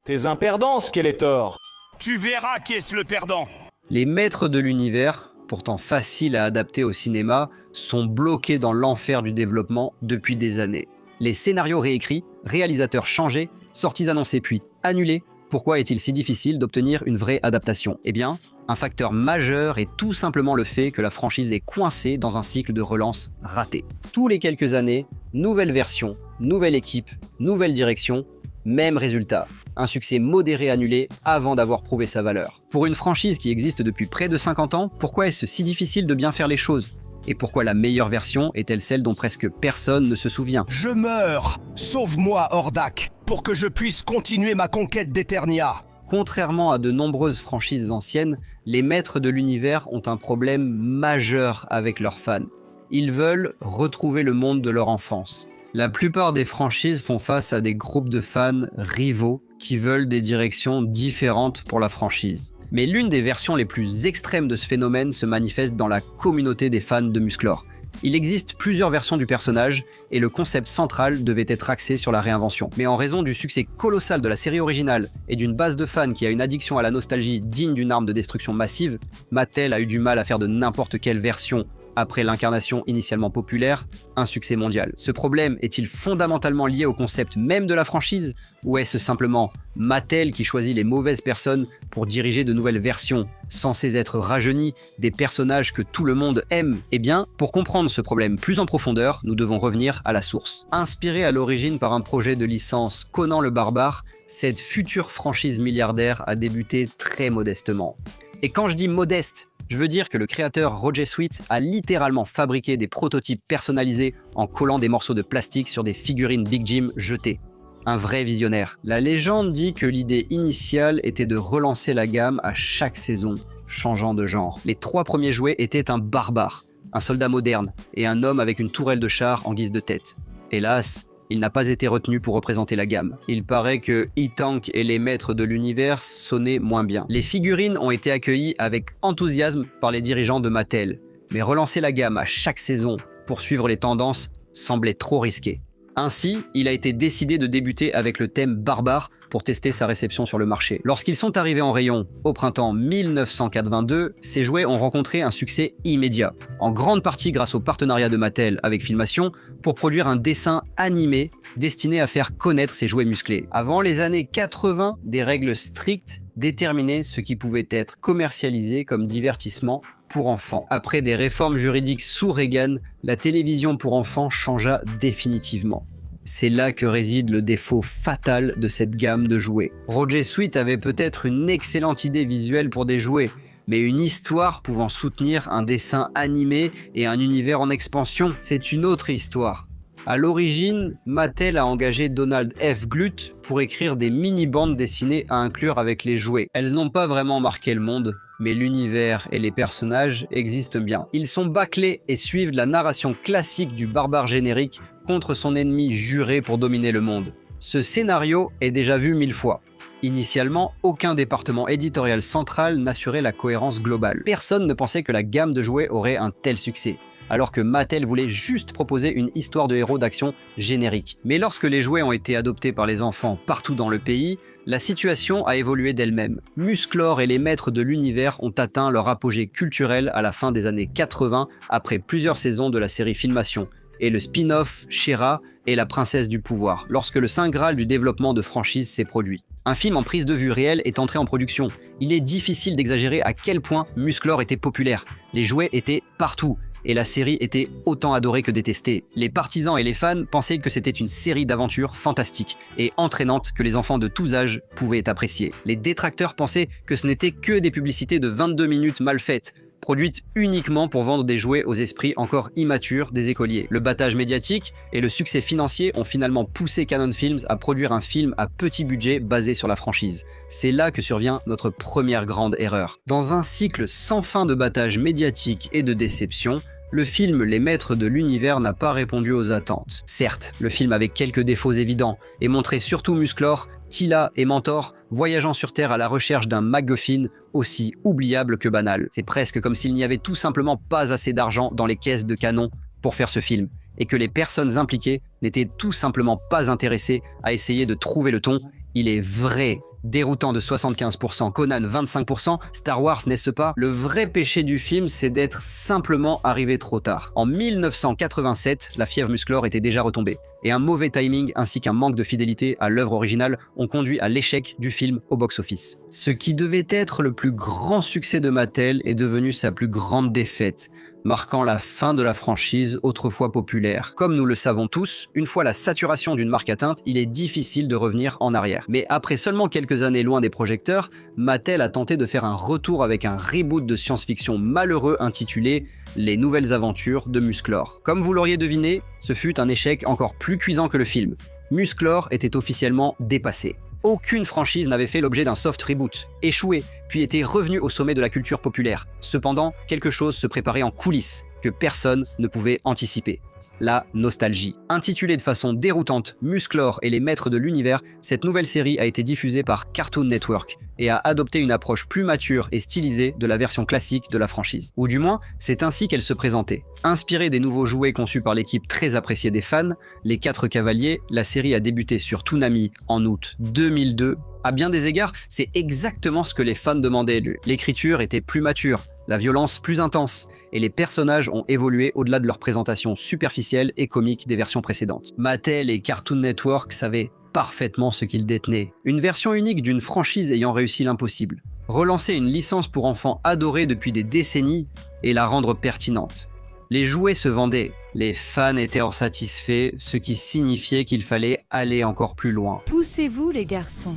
T'es un perdant, Skeletor. Tu verras qui est le perdant. Les maîtres de l'univers, pourtant faciles à adapter au cinéma, sont bloqués dans l'enfer du développement depuis des années. Les scénarios réécrits, réalisateurs changés, sorties annoncées puis annulées. Pourquoi est-il si difficile d'obtenir une vraie adaptation? Eh bien, un facteur majeur est tout simplement le fait que la franchise est coincée dans un cycle de relance raté. Tous les quelques années, nouvelle version, nouvelle équipe, nouvelle direction, même résultat. Un succès modéré annulé avant d'avoir prouvé sa valeur. Pour une franchise qui existe depuis près de 50 ans, pourquoi est-ce si difficile de bien faire les choses? Et pourquoi la meilleure version est-elle celle dont presque personne ne se souvient? Je meurs. Sauve-moi, Hordak, pour que je puisse continuer ma conquête d'Eternia. Contrairement à de nombreuses franchises anciennes, les maîtres de l'univers ont un problème majeur avec leurs fans. Ils veulent retrouver le monde de leur enfance. La plupart des franchises font face à des groupes de fans rivaux qui veulent des directions différentes pour la franchise. Mais l'une des versions les plus extrêmes de ce phénomène se manifeste dans la communauté des fans de Musclor. Il existe plusieurs versions du personnage et le concept central devait être axé sur la réinvention. Mais en raison du succès colossal de la série originale et d'une base de fans qui a une addiction à la nostalgie digne d'une arme de destruction massive, Mattel a eu du mal à faire de n'importe quelle version après l'incarnation initialement populaire, un succès mondial. Ce problème est-il fondamentalement lié au concept même de la franchise, ou est-ce simplement Mattel qui choisit les mauvaises personnes pour diriger de nouvelles versions, censées être rajeunies, des personnages que tout le monde aime? Eh bien, pour comprendre ce problème plus en profondeur, nous devons revenir à la source. Inspirée à l'origine par un projet de licence Conan le Barbare, cette future franchise milliardaire a débuté très modestement. Et quand je dis modeste, je veux dire que le créateur Roger Sweet a littéralement fabriqué des prototypes personnalisés en collant des morceaux de plastique sur des figurines Big Jim jetées. Un vrai visionnaire. La légende dit que l'idée initiale était de relancer la gamme à chaque saison, changeant de genre. Les 3 premiers jouets étaient un barbare, un soldat moderne et un homme avec une tourelle de char en guise de tête. Hélas, il n'a pas été retenu pour représenter la gamme. Il paraît que E-Tank et les maîtres de l'univers sonnaient moins bien. Les figurines ont été accueillies avec enthousiasme par les dirigeants de Mattel, mais relancer la gamme à chaque saison pour suivre les tendances semblait trop risqué. Ainsi, il a été décidé de débuter avec le thème barbare pour tester sa réception sur le marché. Lorsqu'ils sont arrivés en rayon au printemps 1982, ces jouets ont rencontré un succès immédiat, en grande partie grâce au partenariat de Mattel avec Filmation pour produire un dessin animé destiné à faire connaître ces jouets musclés. Avant les années 80, des règles strictes déterminaient ce qui pouvait être commercialisé comme divertissement pour enfants. Après des réformes juridiques sous Reagan, la télévision pour enfants changea définitivement. C'est là que réside le défaut fatal de cette gamme de jouets. Roger Sweet avait peut-être une excellente idée visuelle pour des jouets, mais une histoire pouvant soutenir un dessin animé et un univers en expansion, c'est une autre histoire. À l'origine, Mattel a engagé Donald F. Glut pour écrire des mini-bandes dessinées à inclure avec les jouets. Elles n'ont pas vraiment marqué le monde, mais l'univers et les personnages existent bien. Ils sont bâclés et suivent la narration classique du barbare générique contre son ennemi juré pour dominer le monde. Ce scénario est déjà vu 1000 fois. Initialement, aucun département éditorial central n'assurait la cohérence globale. Personne ne pensait que la gamme de jouets aurait un tel succès, alors que Mattel voulait juste proposer une histoire de héros d'action générique. Mais lorsque les jouets ont été adoptés par les enfants partout dans le pays, la situation a évolué d'elle-même. Musclor et les maîtres de l'univers ont atteint leur apogée culturel à la fin des années 80, après plusieurs saisons de la série Filmation, et le spin-off She-Ra et la princesse du pouvoir, lorsque le saint graal du développement de franchise s'est produit. Un film en prise de vue réelle est entré en production. Il est difficile d'exagérer à quel point Musclor était populaire. Les jouets étaient partout, et la série était autant adorée que détestée. Les partisans et les fans pensaient que c'était une série d'aventures fantastiques et entraînantes que les enfants de tous âges pouvaient apprécier. Les détracteurs pensaient que ce n'était que des publicités de 22 minutes mal faites, produites uniquement pour vendre des jouets aux esprits encore immatures des écoliers. Le battage médiatique et le succès financier ont finalement poussé Cannon Films à produire un film à petit budget basé sur la franchise. C'est là que survient notre première grande erreur. Dans un cycle sans fin de battage médiatique et de déception, le film Les Maîtres de l'Univers n'a pas répondu aux attentes. Certes, le film avait quelques défauts évidents et montrait surtout Musclor, Teela et Mentor voyageant sur Terre à la recherche d'un MacGuffin aussi oubliable que banal. C'est presque comme s'il n'y avait tout simplement pas assez d'argent dans les caisses de Cannon pour faire ce film, et que les personnes impliquées n'étaient tout simplement pas intéressées à essayer de trouver le ton. Il est vrai Déroutant de 75%, Conan 25%, Star Wars n'est-ce pas? Le vrai péché du film, c'est d'être simplement arrivé trop tard. En 1987, la fièvre Musclor était déjà retombée, et un mauvais timing ainsi qu'un manque de fidélité à l'œuvre originale ont conduit à l'échec du film au box-office. Ce qui devait être le plus grand succès de Mattel est devenu sa plus grande défaite, marquant la fin de la franchise autrefois populaire. Comme nous le savons tous, une fois la saturation d'une marque atteinte, il est difficile de revenir en arrière. Mais après seulement quelques années loin des projecteurs, Mattel a tenté de faire un retour avec un reboot de science-fiction malheureux intitulé Les Nouvelles Aventures de Musclor. Comme vous l'auriez deviné, ce fut un échec encore plus cuisant que le film. Musclor était officiellement dépassé. Aucune franchise n'avait fait l'objet d'un soft reboot, échoué, puis était revenu au sommet de la culture populaire. Cependant, quelque chose se préparait en coulisses, que personne ne pouvait anticiper. La nostalgie. Intitulée de façon déroutante Musclor et les maîtres de l'univers, cette nouvelle série a été diffusée par Cartoon Network et a adopté une approche plus mature et stylisée de la version classique de la franchise. Ou du moins, c'est ainsi qu'elle se présentait. Inspirée des nouveaux jouets conçus par l'équipe très appréciée des fans, les 4 Cavaliers, la série a débuté sur Toonami en août 2002. À bien des égards, c'est exactement ce que les fans demandaient. L'écriture était plus mature, la violence plus intense, et les personnages ont évolué au-delà de leur présentation superficielle et comique des versions précédentes. Mattel et Cartoon Network savaient parfaitement ce qu'ils détenaient. Une version unique d'une franchise ayant réussi l'impossible. Relancer une licence pour enfants adorée depuis des décennies et la rendre pertinente. Les jouets se vendaient, les fans étaient insatisfaits, ce qui signifiait qu'il fallait aller encore plus loin. Poussez-vous les garçons.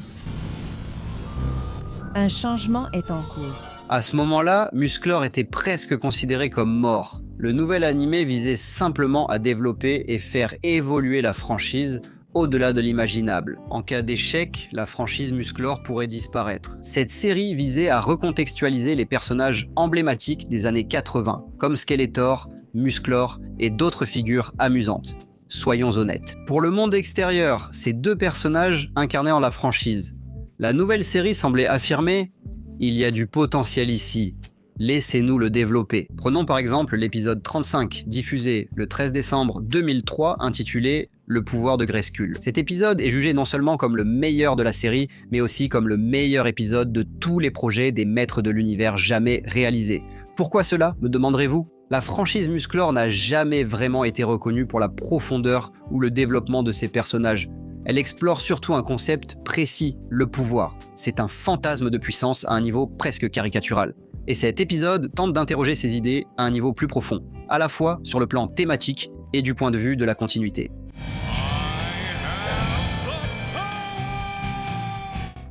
Un changement est en cours. À ce moment-là, Musclor était presque considéré comme mort. Le nouvel animé visait simplement à développer et faire évoluer la franchise au-delà de l'imaginable. En cas d'échec, la franchise Musclor pourrait disparaître. Cette série visait à recontextualiser les personnages emblématiques des années 80, comme Skeletor, Musclor et d'autres figures amusantes. Soyons honnêtes. Pour le monde extérieur, ces 2 personnages incarnaient en la franchise. La nouvelle série semblait affirmer « Il y a du potentiel ici, laissez-nous le développer ». Prenons par exemple l'épisode 35, diffusé le 13 décembre 2003, intitulé « Le pouvoir de Grayskull ». Cet épisode est jugé non seulement comme le meilleur de la série, mais aussi comme le meilleur épisode de tous les projets des maîtres de l'univers jamais réalisés. Pourquoi cela, me demanderez-vous ? La franchise Musclor n'a jamais vraiment été reconnue pour la profondeur ou le développement de ses personnages. Elle explore surtout un concept précis, le pouvoir. C'est un fantasme de puissance à un niveau presque caricatural. Et cet épisode tente d'interroger ces idées à un niveau plus profond, à la fois sur le plan thématique et du point de vue de la continuité.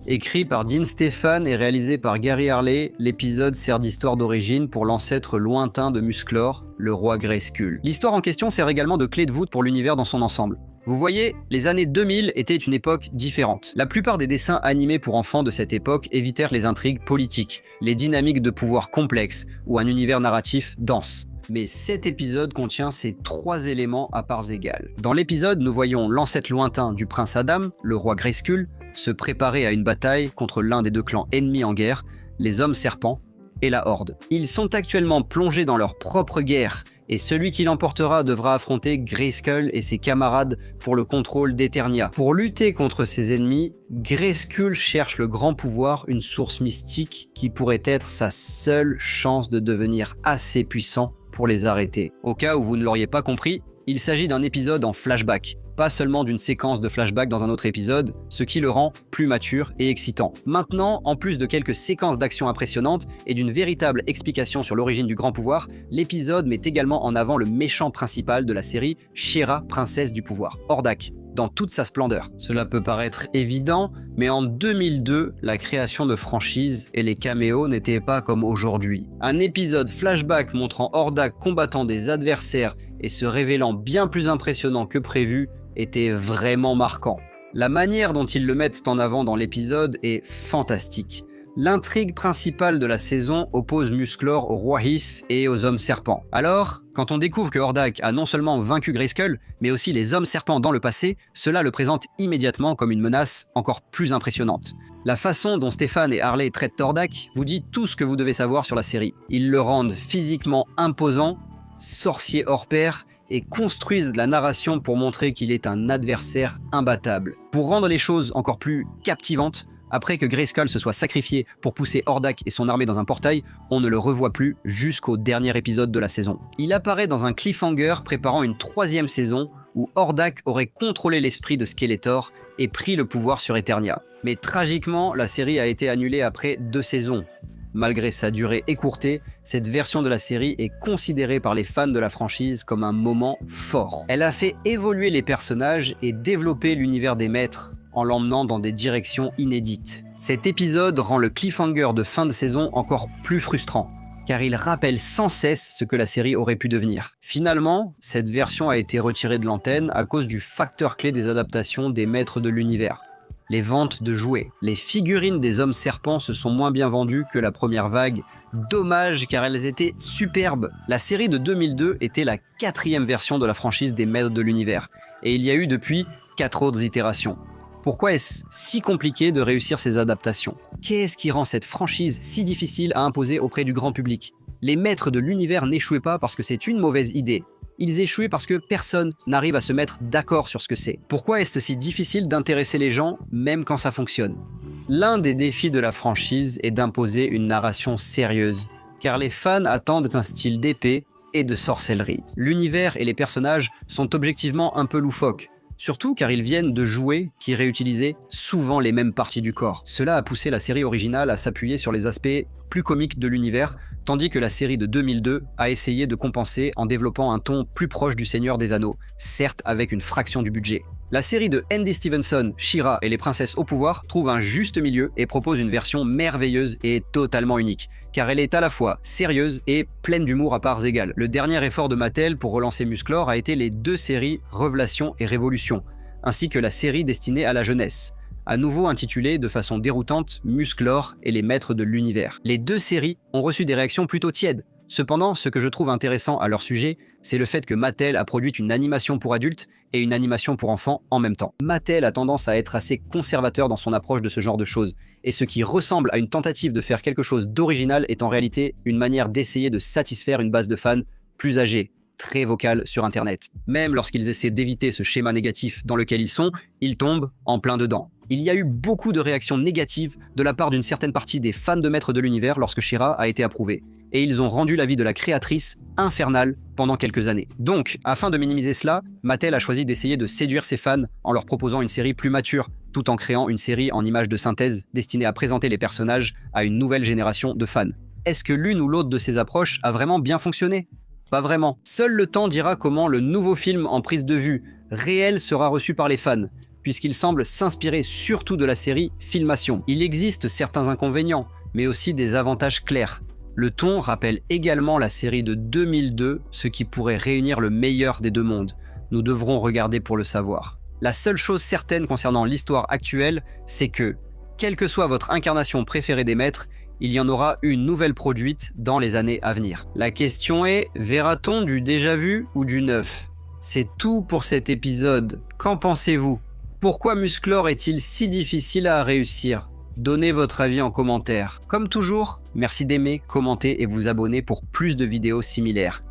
Écrit par Dean Stefan et réalisé par Gary Harley, l'épisode sert d'histoire d'origine pour l'ancêtre lointain de Musclor, le roi Grayskull. L'histoire en question sert également de clé de voûte pour l'univers dans son ensemble. Vous voyez, les années 2000 étaient une époque différente. La plupart des dessins animés pour enfants de cette époque évitèrent les intrigues politiques, les dynamiques de pouvoir complexes ou un univers narratif dense. Mais cet épisode contient ces 3 éléments à parts égales. Dans l'épisode, nous voyons l'ancêtre lointain du prince Adam, le roi Grayskull, se préparer à une bataille contre l'un des 2 clans ennemis en guerre, les Hommes Serpents et la Horde. Ils sont actuellement plongés dans leur propre guerre, et celui qui l'emportera devra affronter Grayskull et ses camarades pour le contrôle d'Eternia. Pour lutter contre ses ennemis, Grayskull cherche le grand pouvoir, une source mystique qui pourrait être sa seule chance de devenir assez puissant pour les arrêter. Au cas où vous ne l'auriez pas compris, il s'agit d'un épisode en flashback, pas seulement d'une séquence de flashback dans un autre épisode, ce qui le rend plus mature et excitant. Maintenant, en plus de quelques séquences d'action impressionnantes et d'une véritable explication sur l'origine du grand pouvoir, l'épisode met également en avant le méchant principal de la série, She-Ra, princesse du pouvoir, Hordak, dans toute sa splendeur. Cela peut paraître évident, mais en 2002, la création de franchises et les caméos n'étaient pas comme aujourd'hui. Un épisode flashback montrant Hordak combattant des adversaires et se révélant bien plus impressionnant que prévu était vraiment marquant. La manière dont ils le mettent en avant dans l'épisode est fantastique. L'intrigue principale de la saison oppose Musclor au roi Hiss et aux Hommes Serpents. Alors, quand on découvre que Hordak a non seulement vaincu Grayskull, mais aussi les Hommes Serpents dans le passé, cela le présente immédiatement comme une menace encore plus impressionnante. La façon dont Stefan et Harley traitent Hordak vous dit tout ce que vous devez savoir sur la série. Ils le rendent physiquement imposant, sorcier hors pair, et construisent la narration pour montrer qu'il est un adversaire imbattable. Pour rendre les choses encore plus captivantes, Après que Grayskull se soit sacrifié pour pousser Hordak et son armée dans un portail, on ne le revoit plus jusqu'au dernier épisode de la saison. Il apparaît dans un cliffhanger préparant une 3e saison où Hordak aurait contrôlé l'esprit de Skeletor et pris le pouvoir sur Eternia. Mais tragiquement, la série a été annulée après 2 saisons. Malgré sa durée écourtée, cette version de la série est considérée par les fans de la franchise comme un moment fort. Elle a fait évoluer les personnages et développer l'univers des maîtres, en l'emmenant dans des directions inédites. Cet épisode rend le cliffhanger de fin de saison encore plus frustrant, car il rappelle sans cesse ce que la série aurait pu devenir. Finalement, cette version a été retirée de l'antenne à cause du facteur clé des adaptations des maîtres de l'univers. Les ventes de jouets. Les figurines des hommes serpents se sont moins bien vendues que la première vague. Dommage, car elles étaient superbes. La série de 2002 était la 4e version de la franchise des maîtres de l'univers, et il y a eu depuis 4 autres itérations. Pourquoi est-ce si compliqué de réussir ces adaptations? Qu'est-ce qui rend cette franchise si difficile à imposer auprès du grand public? Les maîtres de l'univers n'échouaient pas parce que c'est une mauvaise idée. Ils échouaient parce que personne n'arrive à se mettre d'accord sur ce que c'est. Pourquoi est-ce si difficile d'intéresser les gens, même quand ça fonctionne? L'un des défis de la franchise est d'imposer une narration sérieuse, car les fans attendent un style d'épée et de sorcellerie. L'univers et les personnages sont objectivement un peu loufoques, surtout car ils viennent de jouets qui réutilisaient souvent les mêmes parties du corps. Cela a poussé la série originale à s'appuyer sur les aspects plus comiques de l'univers, tandis que la série de 2002 a essayé de compenser en développant un ton plus proche du Seigneur des Anneaux, certes avec une fraction du budget. La série de Andy Stevenson, She-Ra et les princesses au pouvoir trouve un juste milieu et propose une version merveilleuse et totalement unique, car elle est à la fois sérieuse et pleine d'humour à parts égales. Le dernier effort de Mattel pour relancer Musclor a été les 2 séries Révélation et Révolution, ainsi que la série destinée à la jeunesse, à nouveau intitulée de façon déroutante Musclor et les maîtres de l'univers. Les 2 séries ont reçu des réactions plutôt tièdes. Cependant, ce que je trouve intéressant à leur sujet, c'est le fait que Mattel a produit une animation pour adultes et une animation pour enfants en même temps. Mattel a tendance à être assez conservateur dans son approche de ce genre de choses, et ce qui ressemble à une tentative de faire quelque chose d'original est en réalité une manière d'essayer de satisfaire une base de fans plus âgée, très vocale sur internet. Même lorsqu'ils essaient d'éviter ce schéma négatif dans lequel ils sont, ils tombent en plein dedans. Il y a eu beaucoup de réactions négatives de la part d'une certaine partie des fans de Maîtres de l'Univers lorsque She-Ra a été approuvée, et ils ont rendu la vie de la créatrice infernale pendant quelques années. Donc, afin de minimiser cela, Mattel a choisi d'essayer de séduire ses fans en leur proposant une série plus mature, tout en créant une série en images de synthèse destinée à présenter les personnages à une nouvelle génération de fans. Est-ce que l'une ou l'autre de ces approches a vraiment bien fonctionné? Pas vraiment. Seul le temps dira comment le nouveau film en prise de vue réel sera reçu par les fans, puisqu'il semble s'inspirer surtout de la série Filmation. Il existe certains inconvénients, mais aussi des avantages clairs. Le ton rappelle également la série de 2002, ce qui pourrait réunir le meilleur des 2 mondes. Nous devrons regarder pour le savoir. La seule chose certaine concernant l'histoire actuelle, c'est que, quelle que soit votre incarnation préférée des maîtres, il y en aura une nouvelle produite dans les années à venir. La question est, verra-t-on du déjà vu ou du neuf? C'est tout pour cet épisode. Qu'en pensez-vous? Pourquoi Musclor est-il si difficile à réussir? Donnez votre avis en commentaire. Comme toujours, merci d'aimer, commenter et vous abonner pour plus de vidéos similaires.